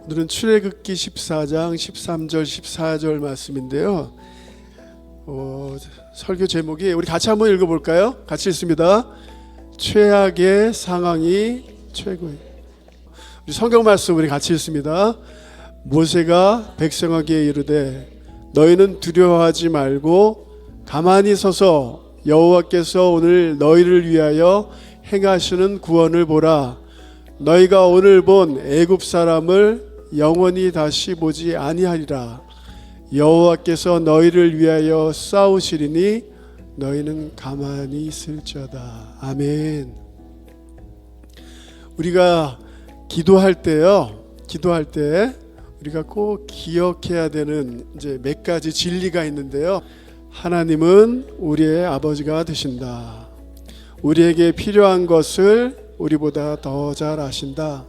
오늘은 출애굽기 14장 13절 14절 말씀인데요. 설교 제목이 우리 같이 한번 읽어볼까요? 같이 읽습니다. 최악의 상황이 최고의. 우리 성경 말씀 우리 같이 읽습니다. 모세가 백성에게 이르되 너희는 두려워하지 말고 가만히 서서 여호와께서 오늘 너희를 위하여 행하시는 구원을 보라. 너희가 오늘 본 애굽 사람을 영원히 다시 보지 아니하리라. 여호와께서 너희를 위하여 싸우시리니 너희는 가만히 있을지어다. 아멘. 우리가 기도할 때요, 기도할 때 우리가 꼭 기억해야 되는 이제 몇 가지 진리가 있는데요. 하나님은 우리의 아버지가 되신다. 우리에게 필요한 것을 우리보다 더 잘 아신다.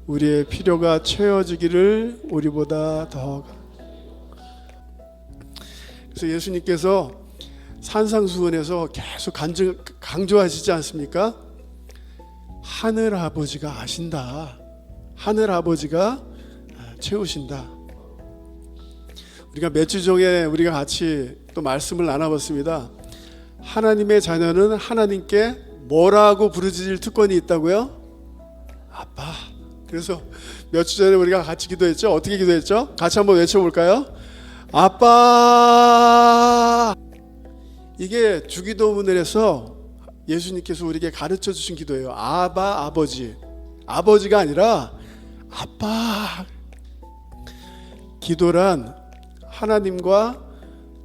우리의 필요가 채워지기를 우리보다 더. 그래서 예수님께서 산상수훈에서 계속 강조하시지 않습니까? 하늘 아버지가 아신다. 하늘 아버지가 채우신다. 우리가 몇 주 전에 우리가 같이 또 말씀을 나눠봤습니다. 하나님의 자녀는 하나님께 뭐라고 부르짖을 특권이 있다고요? 아빠. 그래서 몇 주 전에 우리가 같이 기도했죠? 어떻게 기도했죠? 같이 한번 외쳐볼까요? 아빠. 이게 주기도문에서 예수님께서 우리에게 가르쳐 주신 기도예요. 아바, 아버지. 아버지가 아니라 아빠. 기도란 하나님과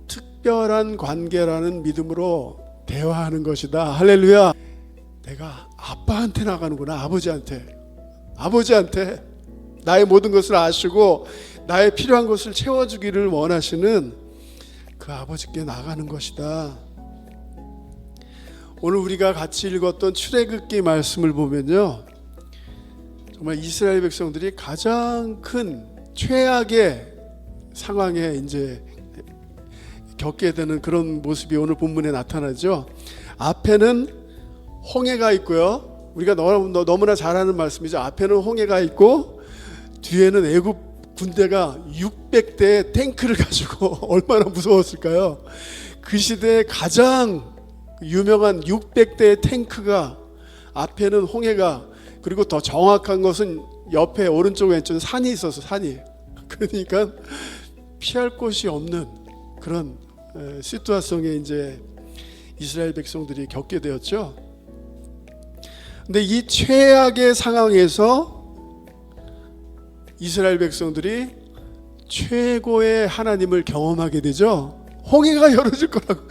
특별한 관계라는 믿음으로 대화하는 것이다. 할렐루야. 내가 아빠한테 나가는구나. 아버지한테 나의 모든 것을 아시고 나의 필요한 것을 채워주기를 원하시는 그 아버지께 나가는 것이다. 오늘 우리가 같이 읽었던 출애굽기 말씀을 보면요, 정말 이스라엘 백성들이 가장 큰 최악의 상황에 이제 겪게 되는 그런 모습이 오늘 본문에 나타나죠. 앞에는 홍해가 있고요. 우리가 너무나 잘 아는 말씀이죠. 앞에는 홍해가 있고 뒤에는 애굽 군대가 600대의 탱크를 가지고 얼마나 무서웠을까요? 그 시대에 가장 유명한 600대의 탱크가, 앞에는 홍해가, 그리고 더 정확한 것은 옆에 오른쪽 왼쪽에 산이 있어서 산이, 그러니까 피할 곳이 없는 그런 시투아성에 이제 이스라엘 백성들이 겪게 되었죠. 근데 이 최악의 상황에서 이스라엘 백성들이 최고의 하나님을 경험하게 되죠. 홍해가 열어질 거라고,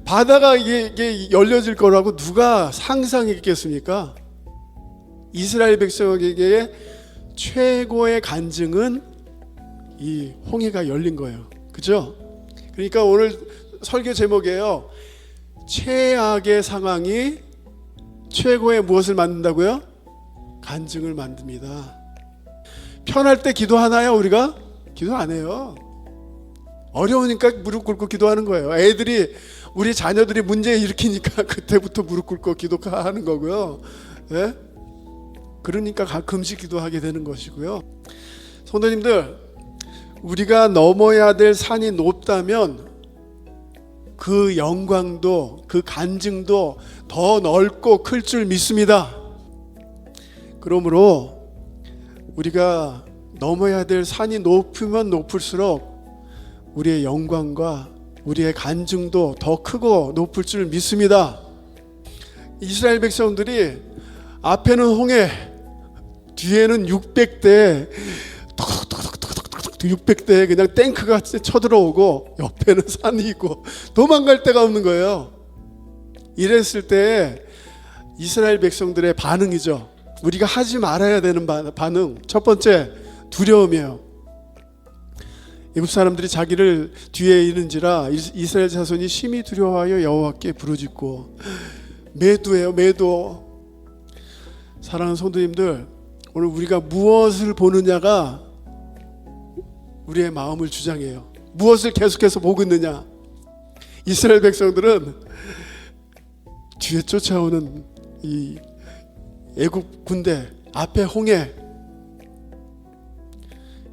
바다가 이게 열려질 거라고 누가 상상했겠습니까? 이스라엘 백성에게 최고의 간증은 이 홍해가 열린 거예요. 그죠? 그러니까 오늘 설교 제목이에요. 최악의 상황이 최고의 무엇을 만든다고요? 간증을 만듭니다. 편할 때 기도하나요? 우리가? 기도 안 해요. 어려우니까 무릎 꿇고 기도하는 거예요. 우리 자녀들이 문제 일으키니까 그때부터 무릎 꿇고 기도하는 거고요. 네? 그러니까 가끔씩 기도하게 되는 것이고요. 성도님들, 우리가 넘어야 될 산이 높다면 그 영광도, 그 간증도 더 넓고 클 줄 믿습니다. 그러므로 우리가 넘어야 될 산이 높으면 높을수록 우리의 영광과 우리의 간증도 더 크고 높을 줄 믿습니다. 이스라엘 백성들이 앞에는 홍해, 뒤에는 600대 600대에 그냥 탱크가 쳐들어오고 옆에는 산이 있고 도망갈 데가 없는 거예요. 이랬을 때 이스라엘 백성들의 반응이죠. 우리가 하지 말아야 되는 반응, 첫 번째 두려움이에요. 애굽 사람들이 자기를 뒤에 있는지라 이스라엘 자손이 심히 두려워하여 여호와께 부르짖고. 매도예요, 매도. 사랑하는 성도님들, 오늘 우리가 무엇을 보느냐가 우리의 마음을 주장해요. 무엇을 계속해서 보고 있느냐. 이스라엘 백성들은 뒤에 쫓아오는 이 애굽 군대, 앞에 홍해,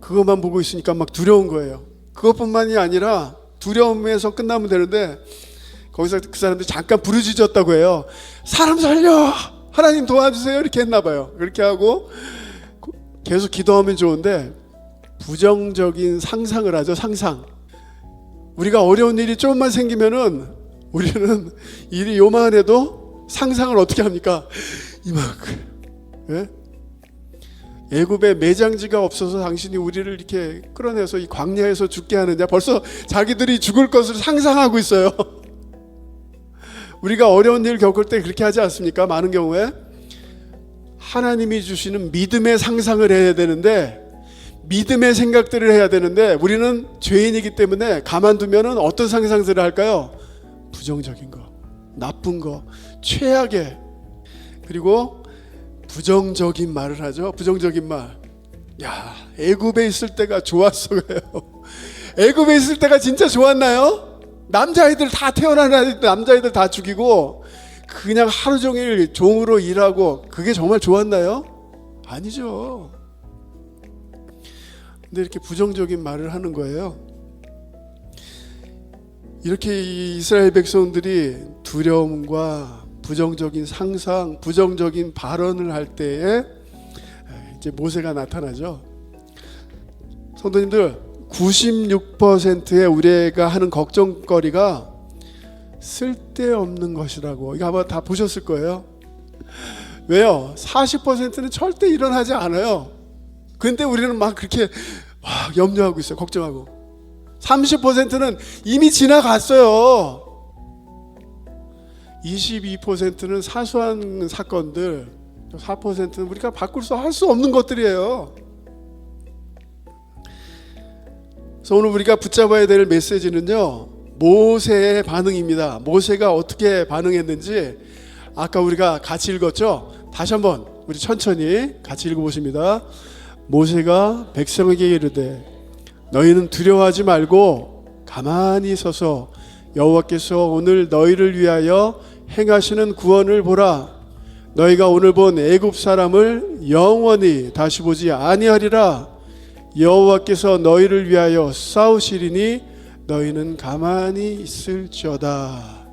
그것만 보고 있으니까 막 두려운 거예요. 그것뿐만이 아니라 두려움에서 끝나면 되는데 거기서 그 사람들이 잠깐 부르짖었다고 해요. 사람 살려! 하나님 도와주세요! 이렇게 했나 봐요. 그렇게 하고 계속 기도하면 좋은데 부정적인 상상을 하죠. 상상. 우리가 어려운 일이 조금만 생기면은 우리는 일이 요만해도 상상을 어떻게 합니까? 이만큼. 예? 애굽에 매장지가 없어서 당신이 우리를 이렇게 끌어내서 이 광야에서 죽게 하느냐. 벌써 자기들이 죽을 것을 상상하고 있어요. 우리가 어려운 일 겪을 때 그렇게 하지 않습니까? 많은 경우에 하나님이 주시는 믿음의 상상을 해야 되는데, 믿음의 생각들을 해야 되는데 우리는 죄인이기 때문에 가만두면 어떤 상상들을 할까요? 부정적인 거, 나쁜 거, 최악의, 그리고 부정적인 말을 하죠. 부정적인 말. 야, 애굽에 있을 때가 좋았어요. 애굽에 있을 때가 진짜 좋았나요? 남자아이들 다 태어나는 남자아이들 다 죽이고 그냥 하루 종일 종으로 일하고 그게 정말 좋았나요? 아니죠. 근데 이렇게 부정적인 말을 하는 거예요. 이렇게 이스라엘 백성들이 두려움과 부정적인 상상, 부정적인 발언을 할 때에 이제 모세가 나타나죠. 성도님들, 96%의 우리가 하는 걱정거리가 쓸데없는 것이라고, 이거 아마 다 보셨을 거예요. 왜요? 40%는 절대 일어나지 않아요. 근데 우리는 막 그렇게 염려하고 있어요. 걱정하고. 30%는 이미 지나갔어요. 22%는 사소한 사건들, 4%는 우리가 바꿀 수 할 수 없는 것들이에요. 그래서 오늘 우리가 붙잡아야 될 메시지는요, 모세의 반응입니다. 모세가 어떻게 반응했는지 아까 우리가 같이 읽었죠? 다시 한번 우리 천천히 같이 읽어보십니다. 모세가 백성에게 이르되 너희는 두려워하지 말고 가만히 서서 여호와께서 오늘 너희를 위하여 행하시는 구원을 보라. 너희가 오늘 본 애굽 사람을 영원히 다시 보지 아니하리라. 여호와께서 너희를 위하여 싸우시리니 너희는 가만히 있을지어다.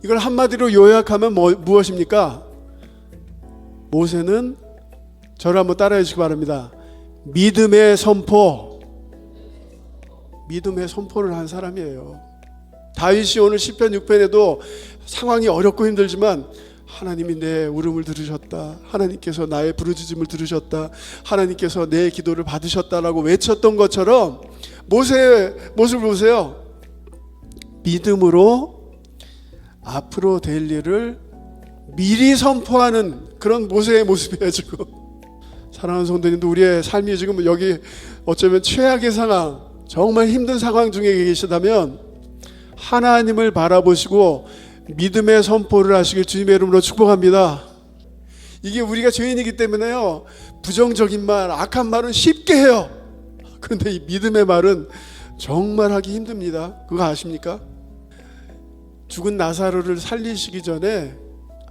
이걸 한마디로 요약하면 무엇입니까? 모세는, 저를 한번 따라해 주시기 바랍니다. 믿음의 선포, 믿음의 선포를 한 사람이에요. 다윗이 오늘 시편 6편에도 상황이 어렵고 힘들지만 하나님이 내 울음을 들으셨다, 하나님께서 나의 부르짖음을 들으셨다, 하나님께서 내 기도를 받으셨다라고 외쳤던 것처럼 모세의 모습을 보세요. 믿음으로 앞으로 될 일을 미리 선포하는 그런 모세의 모습이에요. 지금 사랑하는 성도님도, 우리의 삶이 지금 여기 어쩌면 최악의 상황, 정말 힘든 상황 중에 계시다면 하나님을 바라보시고 믿음의 선포를 하시길 주님의 이름으로 축복합니다. 이게 우리가 죄인이기 때문에요, 부정적인 말, 악한 말은 쉽게 해요. 그런데 이 믿음의 말은 정말 하기 힘듭니다. 그거 아십니까? 죽은 나사로를 살리시기 전에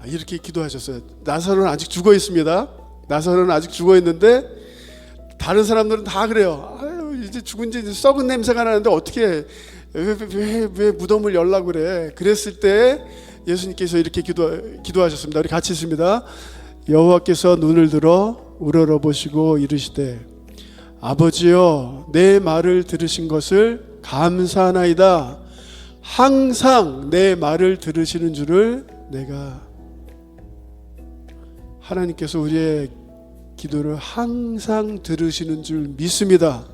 이렇게 기도하셨어요. 나사로는 아직 죽어 있습니다. 나사로는 아직 죽어 있는데 다른 사람들은 다 그래요. 아유, 이제 죽은 지 썩은 냄새가 나는데 어떻게 왜 무덤을 열라고 그래? 그랬을 때 예수님께서 이렇게 기도하셨습니다. 우리 같이 있습니다. 여호와께서 눈을 들어 우러러보시고 이르시되 아버지여, 내 말을 들으신 것을 감사하나이다. 항상 내 말을 들으시는 줄을 내가, 하나님께서 우리의 기도를 항상 들으시는 줄 믿습니다.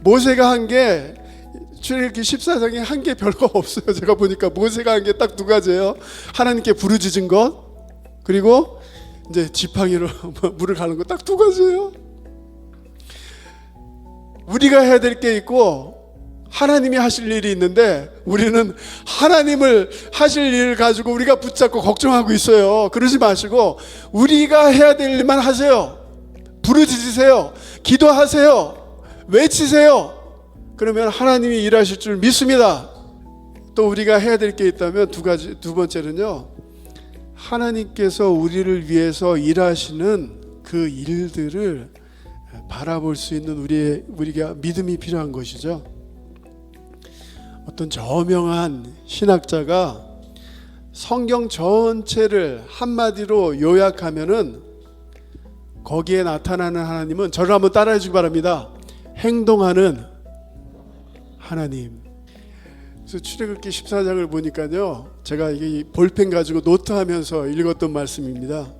모세가 한 게 출애굽기 14장에 한 게 별거 없어요. 제가 보니까 모세가 한 게 딱 두 가지예요. 하나님께 부르짖은 것, 그리고 이제 지팡이로 물을 가는 것, 딱 두 가지예요. 우리가 해야 될 게 있고 하나님이 하실 일이 있는데 우리는 하나님을 하실 일을 가지고 우리가 붙잡고 걱정하고 있어요. 그러지 마시고 우리가 해야 될 일만 하세요. 부르짖으세요. 기도하세요. 외치세요. 그러면 하나님이 일하실 줄 믿습니다. 또 우리가 해야 될 게 있다면 두 번째는요, 하나님께서 우리를 위해서 일하시는 그 일들을 바라볼 수 있는 우리가 믿음이 필요한 것이죠. 어떤 저명한 신학자가 성경 전체를 한마디로 요약하면은 거기에 나타나는 하나님은, 저를 한번 따라해 주기 바랍니다. 행동하는 하나님. 그래서 출애굽기 14장을 보니까요, 제가 이게 볼펜 가지고 노트하면서 읽었던 말씀입니다.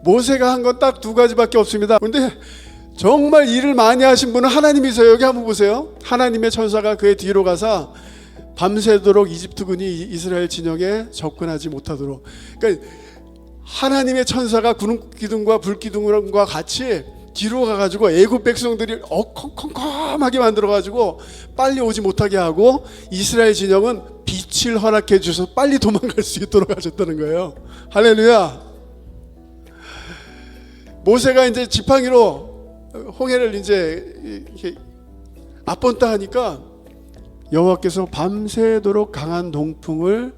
모세가 한 건 딱 두 가지밖에 없습니다. 그런데 정말 일을 많이 하신 분은 하나님이세요. 여기 한번 보세요. 하나님의 천사가 그의 뒤로 가서 밤새도록 이집트군이 이스라엘 진영에 접근하지 못하도록. 그러니까 하나님의 천사가 구름 기둥과 불 기둥과 같이 뒤로 가가지고 애굽 백성들이 컴컴컴하게 만들어가지고 빨리 오지 못하게 하고, 이스라엘 진영은 빛을 허락해 주셔서 빨리 도망갈 수 있도록 하셨다는 거예요. 할렐루야. 모세가 이제 지팡이로 홍해를 이제 이렇게 앞번따 하니까 여호와께서 밤새도록 강한 동풍을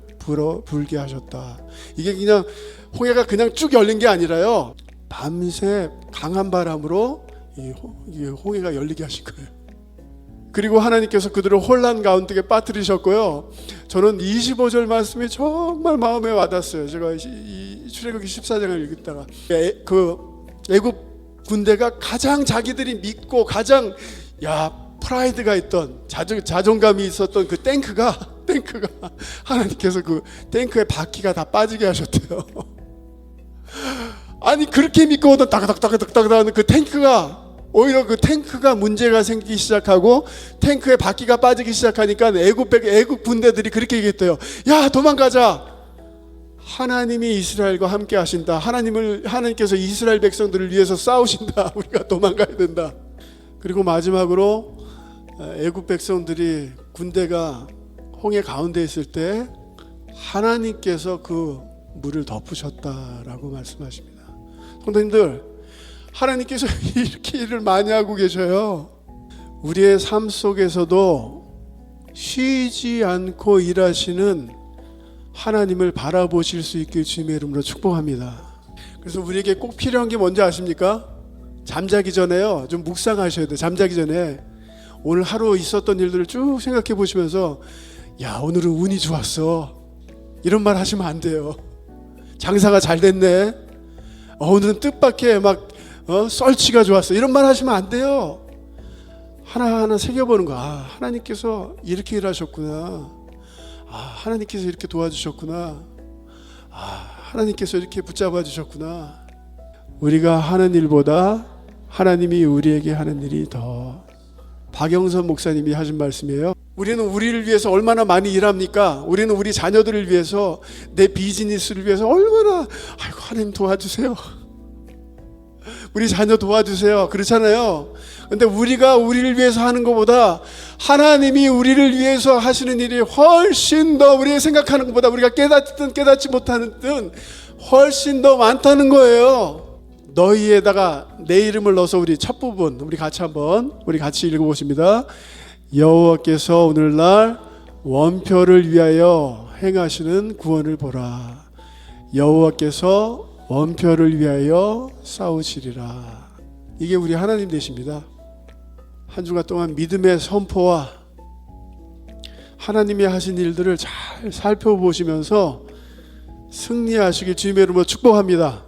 불게 하셨다. 이게 그냥 홍해가 그냥 쭉 열린 게 아니라요, 밤새 강한 바람으로 이 홍해가 열리게 하신 거예요. 그리고 하나님께서 그들을 혼란 가운데 빠뜨리셨고요. 저는 25절 말씀이 정말 마음에 와닿았어요. 제가 이 출애굽기 14장을 읽다가 그 애굽 군대가 가장 자기들이 믿고 가장 프라이드가 있던 자존감이 있었던 그 탱크가 하나님께서 그 탱크의 바퀴가 다 빠지게 하셨대요. 아니 그렇게 믿고 오던 따그닥따그닥 하는 그 탱크가, 오히려 그 탱크가 문제가 생기기 시작하고 탱크의 바퀴가 빠지기 시작하니까 애굽 군대들이 그렇게 얘기했대요. 야, 도망가자. 하나님이 이스라엘과 함께 하신다. 하나님께서 이스라엘 백성들을 위해서 싸우신다. 우리가 도망가야 된다. 그리고 마지막으로 애굽 백성들이, 군대가 홍해 가운데 있을 때 하나님께서 그 물을 덮으셨다라고 말씀하십니다. 성도님들, 하나님께서 이렇게 일을 많이 하고 계셔요. 우리의 삶 속에서도 쉬지 않고 일하시는 하나님을 바라보실 수 있길 주님의 이름으로 축복합니다. 그래서 우리에게 꼭 필요한 게 뭔지 아십니까? 잠자기 전에요, 좀 묵상하셔야 돼요. 잠자기 전에 오늘 하루 있었던 일들을 쭉 생각해 보시면서, 야, 오늘은 운이 좋았어, 이런 말 하시면 안 돼요. 장사가 잘 됐네, 오늘은 뜻밖의 썰치가 좋았어, 이런 말 하시면 안 돼요. 하나하나 새겨보는 거. 하나님께서 이렇게 일하셨구나. 하나님께서 이렇게 도와주셨구나. 하나님께서 이렇게 붙잡아 주셨구나. 우리가 하는 일보다 하나님이 우리에게 하는 일이 더. 박영선 목사님이 하신 말씀이에요. 우리는 우리를 위해서 얼마나 많이 일합니까? 우리는 우리 자녀들을 위해서, 내 비즈니스를 위해서 얼마나, 하나님 도와주세요, 우리 자녀 도와주세요, 그렇잖아요. 근데 우리가 우리를 위해서 하는 것보다 하나님이 우리를 위해서 하시는 일이 훨씬 더, 우리가 생각하는 것보다, 우리가 깨닫든 깨닫지 못하는 듯 훨씬 더 많다는 거예요. 너희에다가 내 이름을 넣어서, 우리 첫 부분 우리 같이 읽어보십니다. 여호와께서 오늘날 원표를 위하여 행하시는 구원을 보라. 여호와께서 원표를 위하여 싸우시리라. 이게 우리 하나님 되십니다. 한 주간 동안 믿음의 선포와 하나님이 하신 일들을 잘 살펴보시면서 승리하시길 주님의 이름으로 축복합니다.